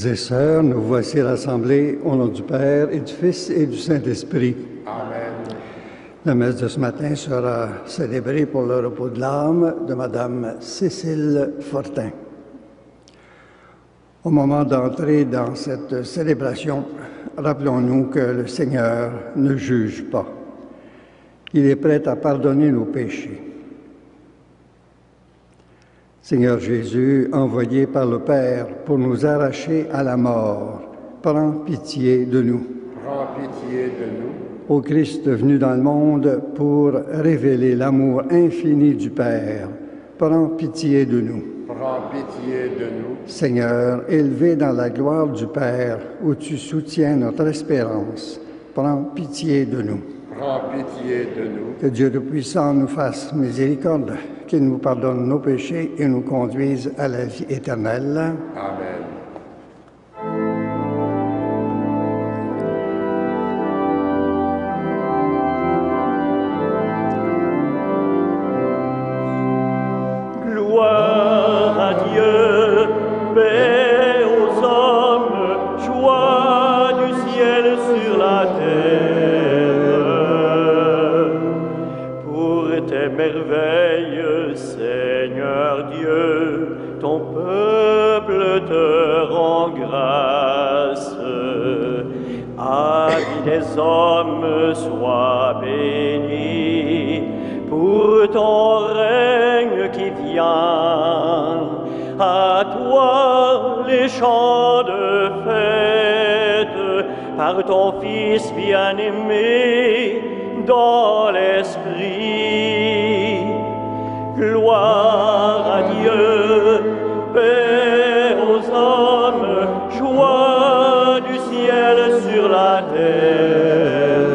Frères et sœurs, nous voici rassemblés au nom du Père et du Fils et du Saint-Esprit. Amen. La messe de ce matin sera célébrée pour le repos de l'âme de Madame Cécile Fortin. Au moment d'entrer dans cette célébration, rappelons-nous que le Seigneur ne juge pas. Il est prêt à pardonner nos péchés. Seigneur Jésus, envoyé par le Père pour nous arracher à la mort, prends pitié de nous. Prends pitié de nous. Ô Christ venu dans le monde pour révéler l'amour infini du Père, prends pitié de nous. Prends pitié de nous. Seigneur, élevé dans la gloire du Père, où tu soutiens notre espérance, prends pitié de nous. Prends pitié de nous. Que Dieu Tout-Puissant nous fasse miséricorde, qu'il nous pardonne nos péchés et nous conduise à la vie éternelle. Amen. Gloire à Dieu, paix aux hommes, joie du ciel sur la terre. Pour tes merveilles, Seigneur Dieu, ton peuple te rend grâce. Avis des hommes, sois béni pour ton règne qui vient. À toi les chants de fête, par ton Fils bien-aimé dans l'Esprit. Gloire à Dieu, paix aux hommes, joie du ciel sur la terre.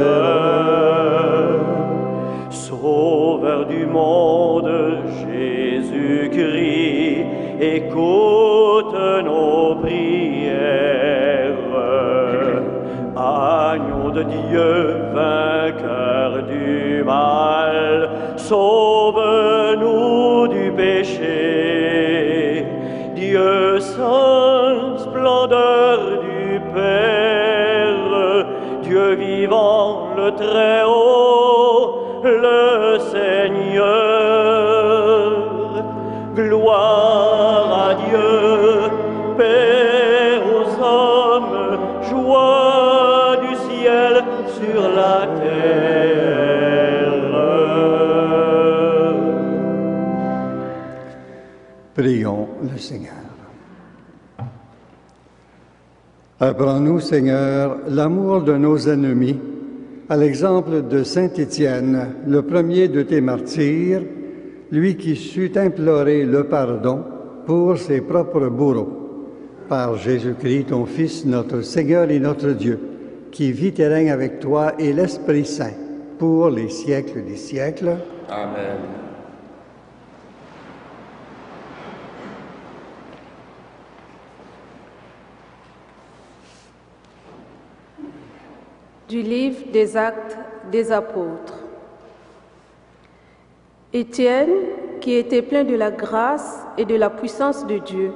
Sauveur du monde, Jésus-Christ, écoute nos prières. Agneau de Dieu, vainqueur du mal, sauve-nous du péché. Dieu saint, splendeur du Père, Dieu vivant, le Très-Haut, le Seigneur. Gloire à Dieu, paix aux hommes, joie du ciel sur la terre. Prions le Seigneur. Apprends-nous, Seigneur, l'amour de nos ennemis, à l'exemple de saint Étienne, le premier de tes martyrs, lui qui sut implorer le pardon pour ses propres bourreaux. Par Jésus-Christ, ton Fils, notre Seigneur et notre Dieu, qui vit et règne avec toi et l'Esprit Saint, pour les siècles des siècles. Amen. Du livre des Actes des Apôtres. Étienne, qui était plein de la grâce et de la puissance de Dieu,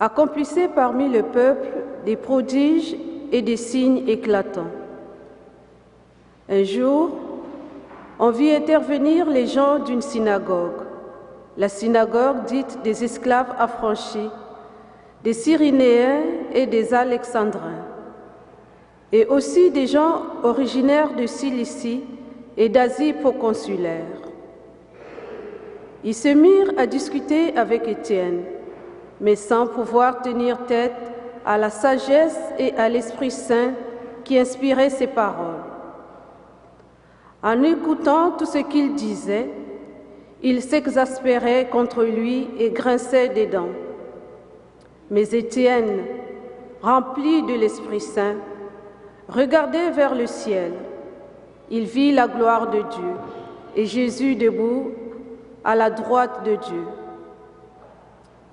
accomplissait parmi le peuple des prodiges et des signes éclatants. Un jour, on vit intervenir les gens d'une synagogue, la synagogue dite des esclaves affranchis, des Cyrénéens et des Alexandrins, et aussi des gens originaires de Cilicie et d'Asie proconsulaire. Ils se mirent à discuter avec Étienne, mais sans pouvoir tenir tête à la sagesse et à l'Esprit Saint qui inspirait ses paroles. En écoutant tout ce qu'il disait, ils s'exaspéraient contre lui et grinçaient des dents. Mais Étienne, rempli de l'Esprit Saint, regardait vers le ciel. Il vit la gloire de Dieu et Jésus debout à la droite de Dieu.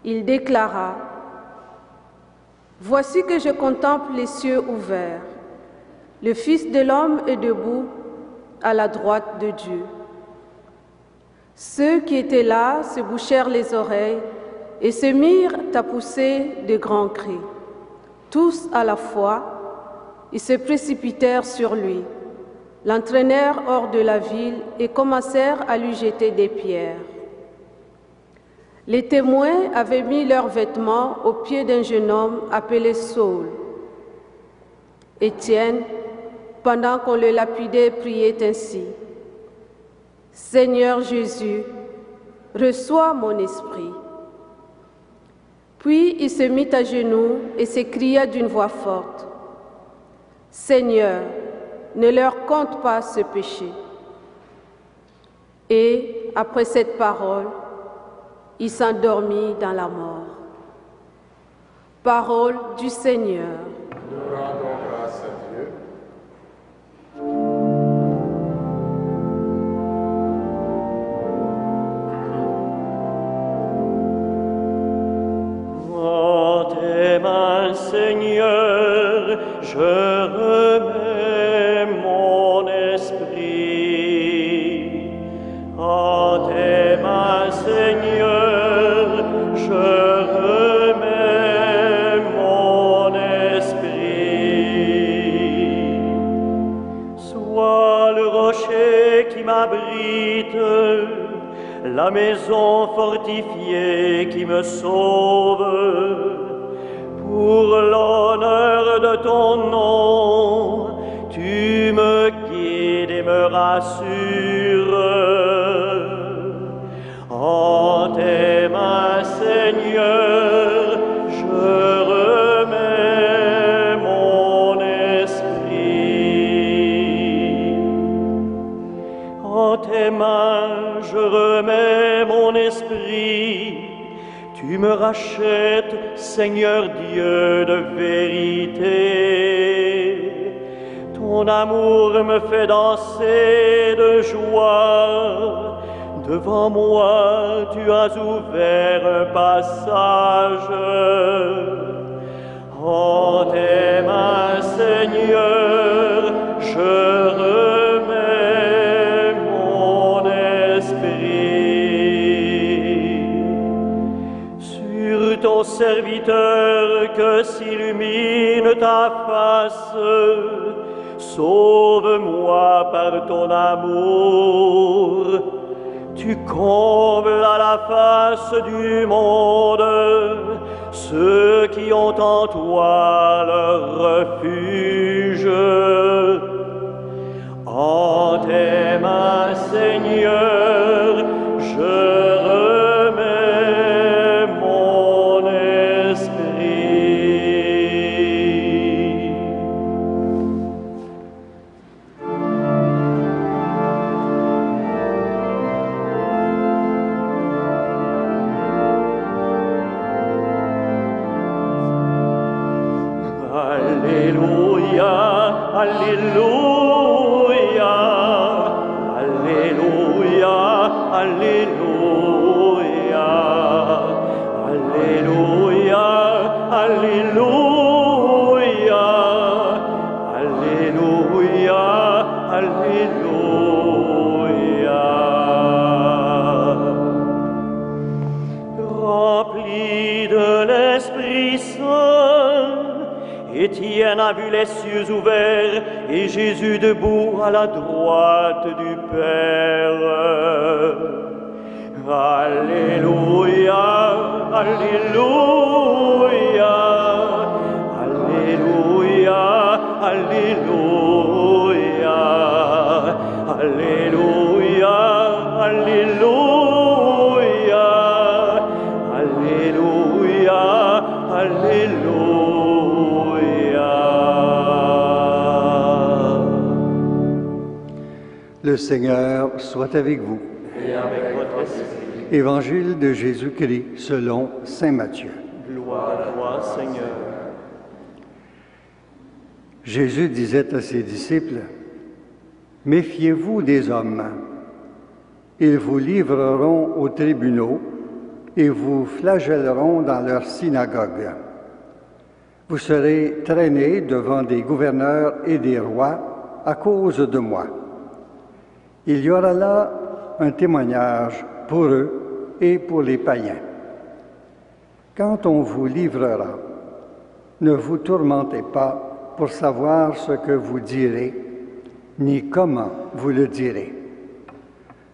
Il déclara: « Voici que je contemple les cieux ouverts. Le Fils de l'homme est debout à la droite de Dieu. » Ceux qui étaient là se bouchèrent les oreilles et se mirent à pousser de grands cris. Tous à la fois, ils se précipitèrent sur lui, l'entraînèrent hors de la ville et commencèrent à lui jeter des pierres. Les témoins avaient mis leurs vêtements aux pieds d'un jeune homme appelé Saul. Étienne, pendant qu'on le lapidait, priait ainsi: « Seigneur Jésus, reçois mon esprit. » Puis il se mit à genoux et s'écria d'une voix forte: « Seigneur, ne leur compte pas ce péché. » Et, après cette parole, il s'endormit dans la mort. Parole du Seigneur. Nous rendons grâce à Dieu. En tes mains, Seigneur, je remets mon esprit. En tes mains, Seigneur, je remets mon esprit. Sois le rocher qui m'abrite, la maison fortifiée qui me sauve. Pour l'honneur de ton nom, tu me guides et me rassures. En tes mains, Seigneur, je remets mon esprit. En tes mains, je remets mon esprit. Tu me rachètes, Seigneur Dieu de vérité. Ton amour me fait danser de joie. Devant moi, tu as ouvert un passage. En tes mains, Seigneur, je remets mon esprit. Sur ton serviteur que s'illumine ta face, sauve-moi par ton amour. Tu combles à la face du monde ceux qui ont en toi leur refuge. En tes mains, Seigneur, je remets mon esprit. Alléluia, Alléluia, Alléluia, Alléluia, Alléluia, Alléluia, Alléluia, Alléluia. Rempli de l'Esprit Saint, Étienne a vu les cieux ouverts et Jésus debout à la droite du Père. Alléluia, Alléluia, Alléluia, Alléluia, Alléluia, Alléluia, Alléluia, Alléluia. Le Seigneur soit avec vous. Et avec votre esprit. Évangile de Jésus-Christ selon saint Matthieu. Gloire à toi, Seigneur. Jésus disait à ses disciples: « Méfiez-vous des hommes. Ils vous livreront aux tribunaux et vous flagelleront dans leurs synagogues. Vous serez traînés devant des gouverneurs et des rois à cause de moi. Il y aura là un témoignage pour eux et pour les païens. Quand on vous livrera, ne vous tourmentez pas pour savoir ce que vous direz, ni comment vous le direz.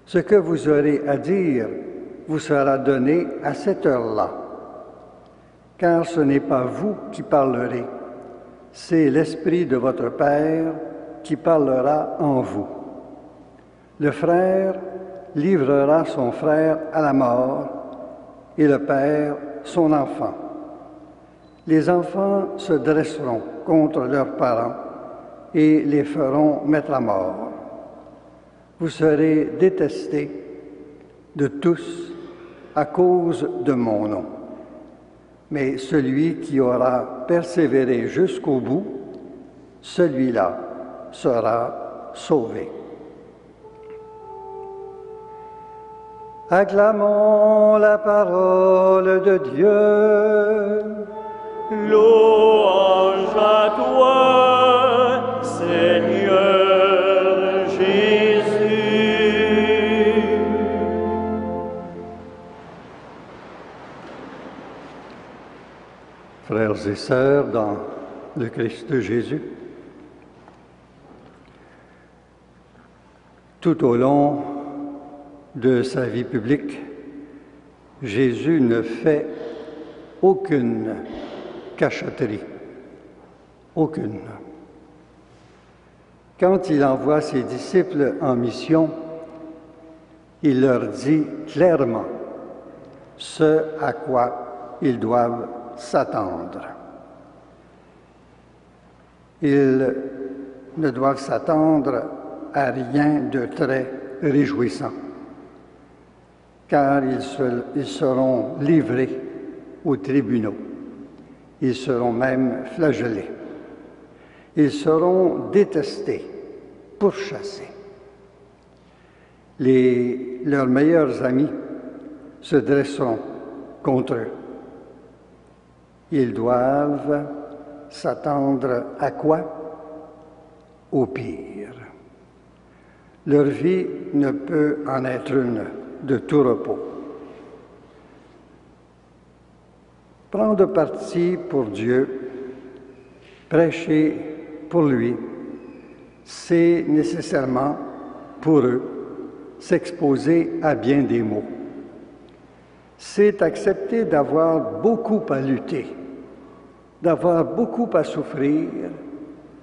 Ce que vous aurez à dire vous sera donné à cette heure-là, car ce n'est pas vous qui parlerez, c'est l'Esprit de votre Père qui parlera en vous. Le frère livrera son frère à la mort et le père son enfant. Les enfants se dresseront contre leurs parents et les feront mettre à mort. Vous serez détestés de tous à cause de mon nom. Mais celui qui aura persévéré jusqu'au bout, celui-là sera sauvé. Acclamons la parole de Dieu. Louange à toi, Seigneur Jésus. Frères et sœurs dans le Christ Jésus, tout au long de sa vie publique, Jésus ne fait aucune cachotterie, aucune. Quand il envoie ses disciples en mission, il leur dit clairement ce à quoi ils doivent s'attendre. Ils ne doivent s'attendre à rien de très réjouissant, car ils seront livrés aux tribunaux. Ils seront même flagellés. Ils seront détestés, pourchassés. Leurs meilleurs amis se dresseront contre eux. Ils doivent s'attendre à quoi? Au pire. Leur vie ne peut en être une de tout repos. Prendre parti pour Dieu, prêcher pour lui, c'est nécessairement pour eux s'exposer à bien des maux. C'est accepter d'avoir beaucoup à lutter, d'avoir beaucoup à souffrir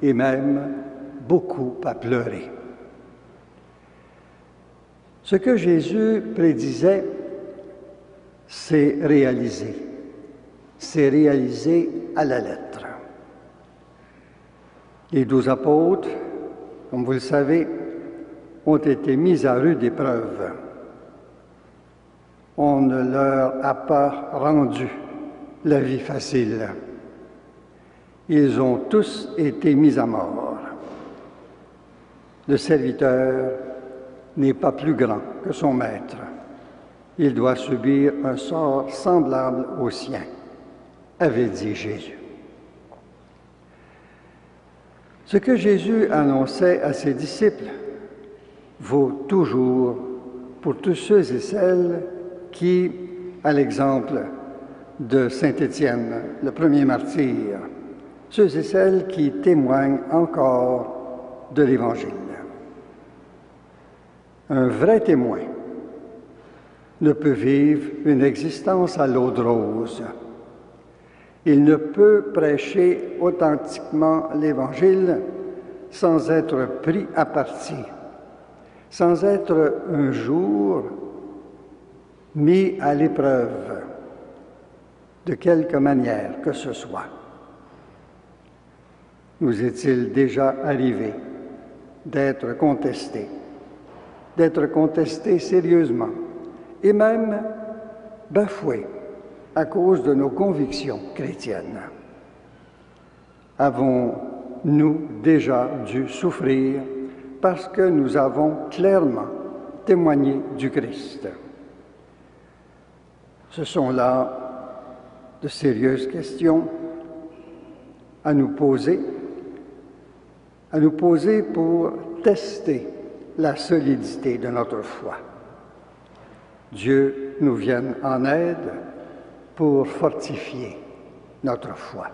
et même beaucoup à pleurer. Ce que Jésus prédisait, c'est réalisé. C'est réalisé à la lettre. Les 12 apôtres, comme vous le savez, ont été mis à rude épreuve. On ne leur a pas rendu la vie facile. Ils ont tous été mis à mort. Le serviteur n'est pas plus grand que son maître. Il doit subir un sort semblable au sien, avait dit Jésus. Ce que Jésus annonçait à ses disciples vaut toujours pour tous ceux et celles qui, à l'exemple de Saint Étienne, le premier martyr, ceux et celles qui témoignent encore de l'Évangile. Un vrai témoin ne peut vivre une existence à l'eau de rose. Il ne peut prêcher authentiquement l'Évangile sans être pris à partie, sans être un jour mis à l'épreuve de quelque manière que ce soit. Nous est-il déjà arrivé d'être contesté sérieusement et même bafoué à cause de nos convictions chrétiennes? Avons-nous déjà dû souffrir parce que nous avons clairement témoigné du Christ? Ce sont là de sérieuses questions à nous poser pour tester la solidité de notre foi. Dieu nous vienne en aide pour fortifier notre foi.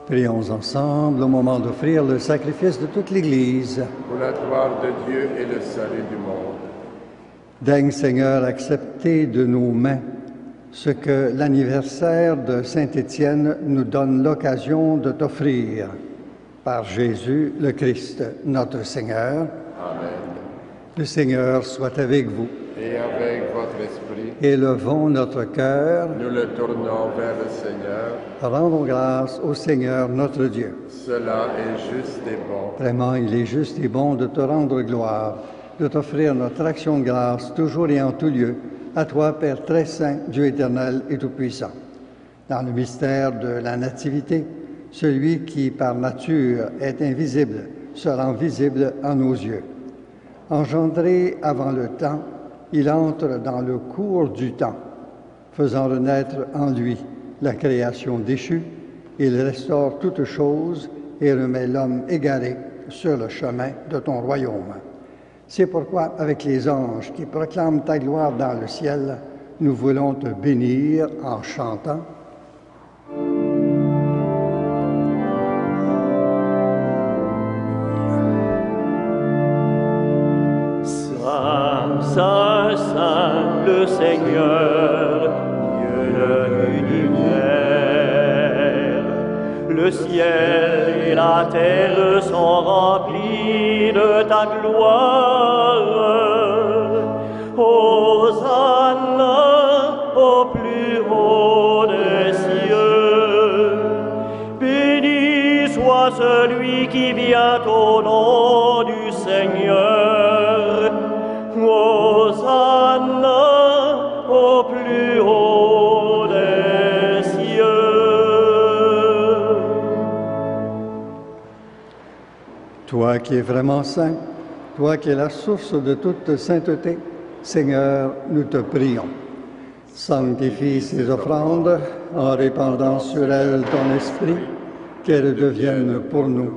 Prions ensemble au moment d'offrir le sacrifice de toute l'Église. Pour la gloire de Dieu et le salut du monde. Daigne, Seigneur, accepter de nos mains ce que l'anniversaire de Saint-Étienne nous donne l'occasion de t'offrir. Par Jésus le Christ, notre Seigneur. Amen. Le Seigneur soit avec vous. Et avec votre esprit, Élevons notre cœur. nous le tournons vers le Seigneur. Rendons grâce au Seigneur notre Dieu. Cela est juste et bon. Vraiment, il est juste et bon de te rendre gloire, de t'offrir notre action de grâce, toujours et en tout lieu, à toi, Père très saint, Dieu éternel et tout-puissant. Dans le mystère de la Nativité, celui qui, par nature, est invisible, se rend visible à nos yeux. Engendré avant le temps, il entre dans le cours du temps, faisant renaître en lui la création déchue. Il restaure toutes choses et remet l'homme égaré sur le chemin de ton royaume. C'est pourquoi, avec les anges qui proclament ta gloire dans le ciel, nous voulons te bénir en chantant. Saint, Saint, Saint, le Seigneur, Dieu de l'univers. Le ciel et la terre sont remplis de ta gloire. Hosanna au plus haut des cieux. Béni soit celui qui vient au nom du Seigneur. Hosanna au plus haut des cieux. Toi qui es vraiment saint, toi qui es la source de toute sainteté, Seigneur, nous te prions. Sanctifie ces offrandes en répandant sur elles ton esprit, qu'elles deviennent pour nous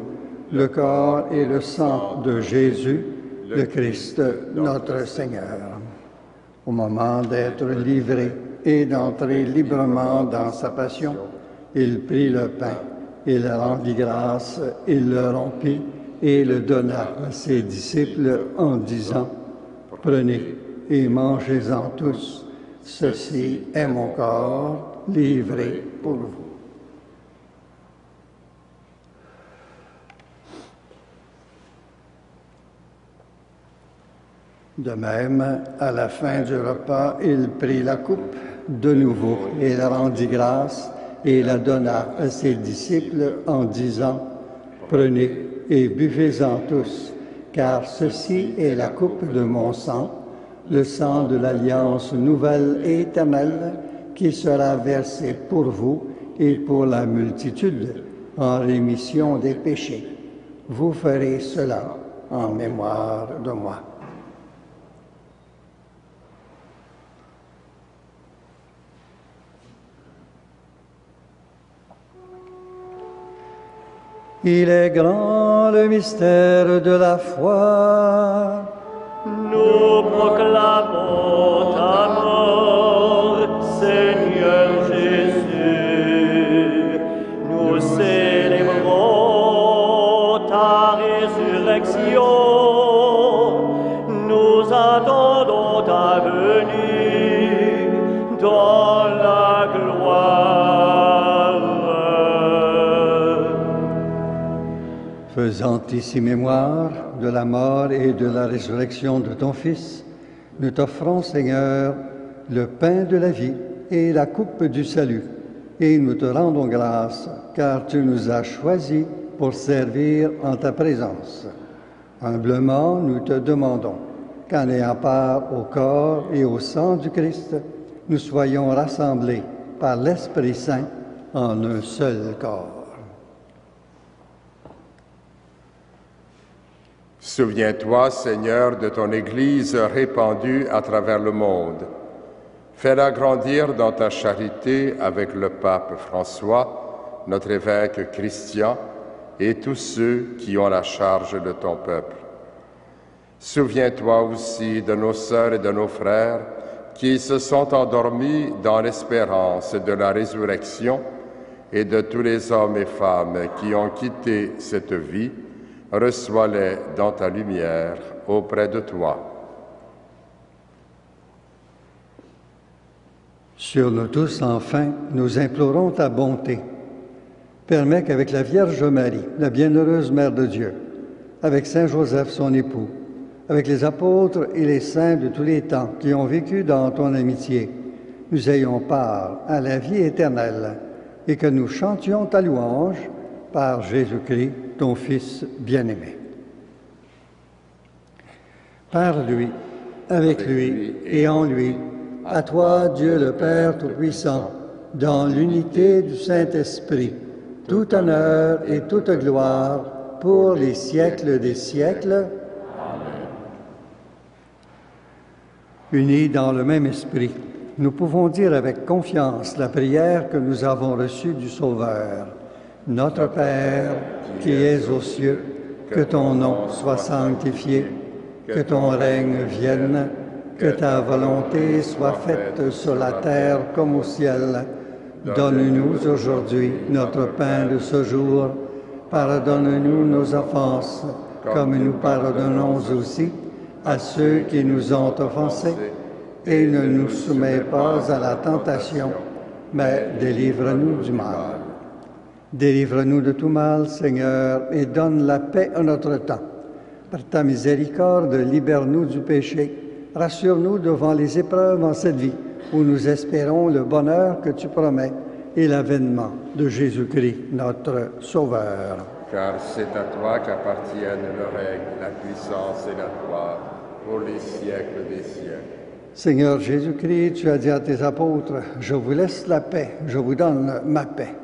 le corps et le sang de Jésus, le Christ, notre Seigneur. Au moment d'être livré et d'entrer librement dans sa passion, il prit le pain, il rendit grâce, il le rompit et le donna à ses disciples en disant, « Prenez et mangez-en tous, ceci est mon corps livré pour vous. » De même, à la fin du repas, il prit la coupe de nouveau, et il rendit grâce et la donna à ses disciples en disant, « Prenez et buvez-en tous, car ceci est la coupe de mon sang, le sang de l'alliance nouvelle et éternelle, qui sera versé pour vous et pour la multitude en rémission des péchés. Vous ferez cela en mémoire de moi. » Il est grand le mystère de la foi. Nous proclamons ta mort, Seigneur Jésus. Nous célébrons ta résurrection. Nous attendons ta venue dans la gloire. Faisant ici mémoire de la mort et de la résurrection de ton Fils, nous t'offrons, Seigneur, le pain de la vie et la coupe du salut, et nous te rendons grâce, car tu nous as choisis pour servir en ta présence. Humblement, nous te demandons qu'en ayant part au corps et au sang du Christ, nous soyons rassemblés par l'Esprit Saint en un seul corps. Souviens-toi, Seigneur, de ton Église répandue à travers le monde. Fais-la grandir dans ta charité avec le pape François, notre évêque Christian et tous ceux qui ont la charge de ton peuple. Souviens-toi aussi de nos sœurs et de nos frères qui se sont endormis dans l'espérance de la résurrection et de tous les hommes et femmes qui ont quitté cette vie, reçois-les dans ta lumière auprès de toi. Sur nous tous, enfin, nous implorons ta bonté. Permets qu'avec la Vierge Marie, la bienheureuse Mère de Dieu, avec Saint Joseph, son époux, avec les apôtres et les saints de tous les temps qui ont vécu dans ton amitié, nous ayons part à la vie éternelle et que nous chantions ta louange par Jésus-Christ, ton Fils bien-aimé. Par lui, avec lui et en lui, à toi, Dieu le Père Tout-Puissant, dans l'unité du Saint-Esprit, tout honneur et toute gloire pour les siècles des siècles. Amen. Unis dans le même esprit, nous pouvons dire avec confiance la prière que nous avons reçue du Sauveur. Notre Père, qui es aux cieux, que ton nom soit sanctifié, que ton règne vienne, que ta volonté soit faite sur la terre comme au ciel. Donne-nous aujourd'hui notre pain de ce jour. Pardonne-nous nos offenses, comme nous pardonnons aussi à ceux qui nous ont offensés. Et ne nous soumets pas à la tentation, mais délivre-nous du mal. Délivre-nous de tout mal, Seigneur, et donne la paix à notre temps. Par ta miséricorde, libère-nous du péché. Rassure-nous devant les épreuves en cette vie, où nous espérons le bonheur que tu promets et l'avènement de Jésus-Christ, notre Sauveur. Car c'est à toi qu'appartiennent le règne, la puissance et la gloire, pour les siècles des siècles. Seigneur Jésus-Christ, tu as dit à tes apôtres, « Je vous laisse la paix, je vous donne ma paix.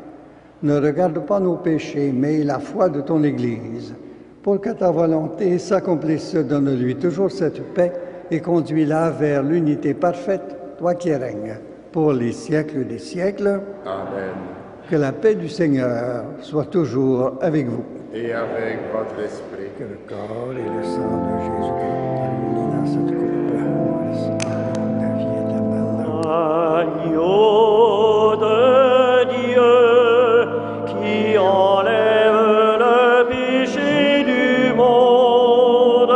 Ne regarde pas nos péchés, mais la foi de ton Église. Pour que ta volonté s'accomplisse, donne-lui toujours cette paix et conduis-la vers l'unité parfaite, toi qui règnes, pour les siècles des siècles. Amen. Que la paix du Seigneur soit toujours avec vous. Et avec votre esprit. Que le corps et le sang de Jésus-Christ réunis dans cette coupe nous restaurent la vie éternelle. Agneau de Dieu qui enlève le péché du monde,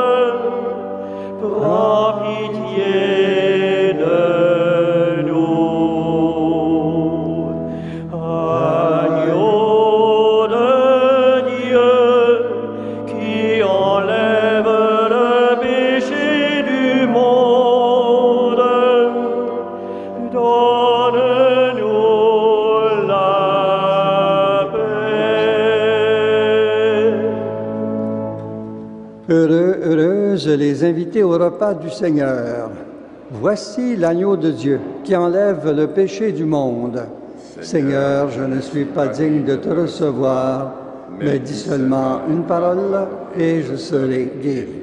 prends pitié de nous. Agneau de Dieu qui enlève le péché du monde, donne-nous la paix. Heureuses les invités au repas du Seigneur. Voici l'agneau de Dieu qui enlève le péché du monde. Seigneur, je ne suis pas digne de te recevoir, mais dis seulement une parole et je serai guéri.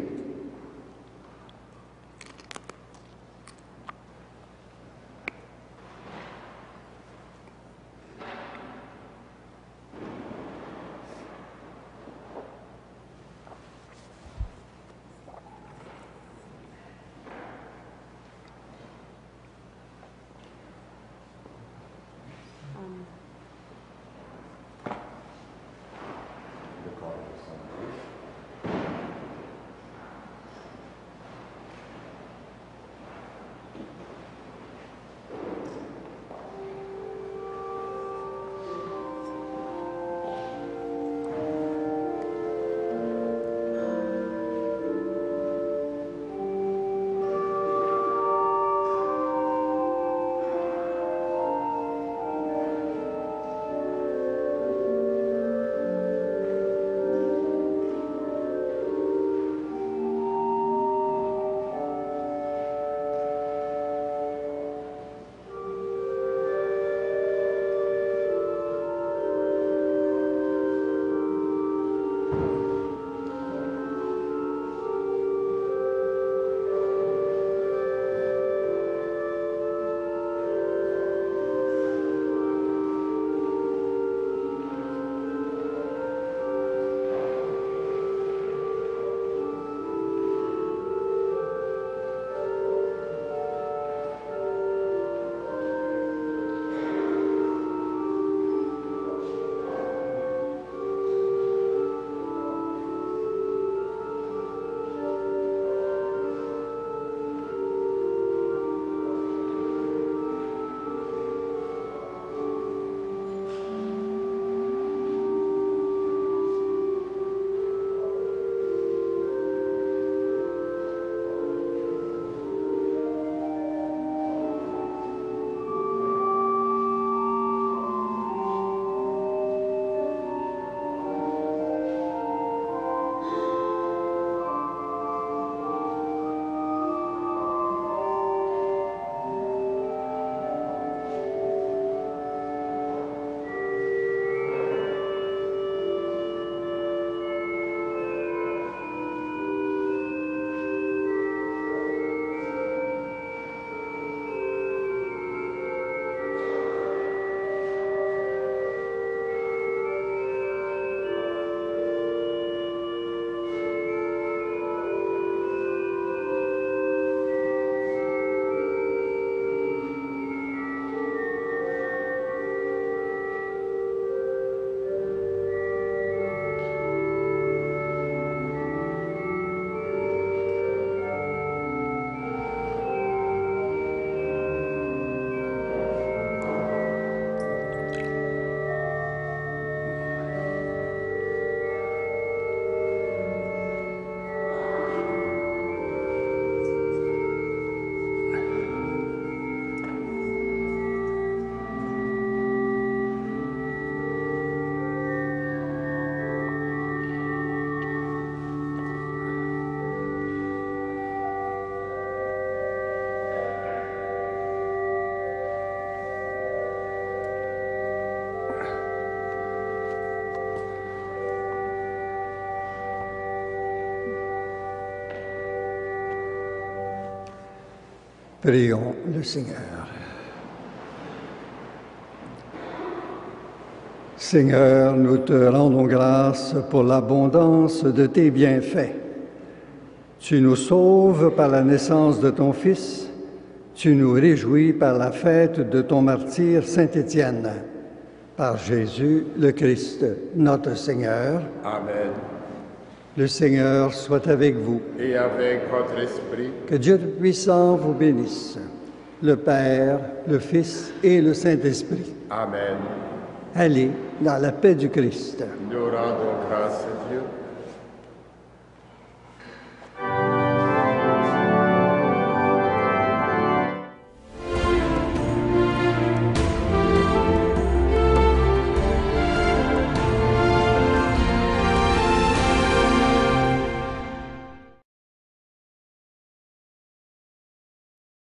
Prions le Seigneur. Seigneur, nous te rendons grâce pour l'abondance de tes bienfaits. Tu nous sauves par la naissance de ton Fils, tu nous réjouis par la fête de ton martyr Saint Étienne. Par Jésus le Christ, notre Seigneur. Amen. Le Seigneur soit avec vous. Et avec votre esprit. Que Dieu Tout-Puissant vous bénisse, le Père, le Fils et le Saint-Esprit. Amen. Allez dans la paix du Christ. Nous rendons grâce à Dieu.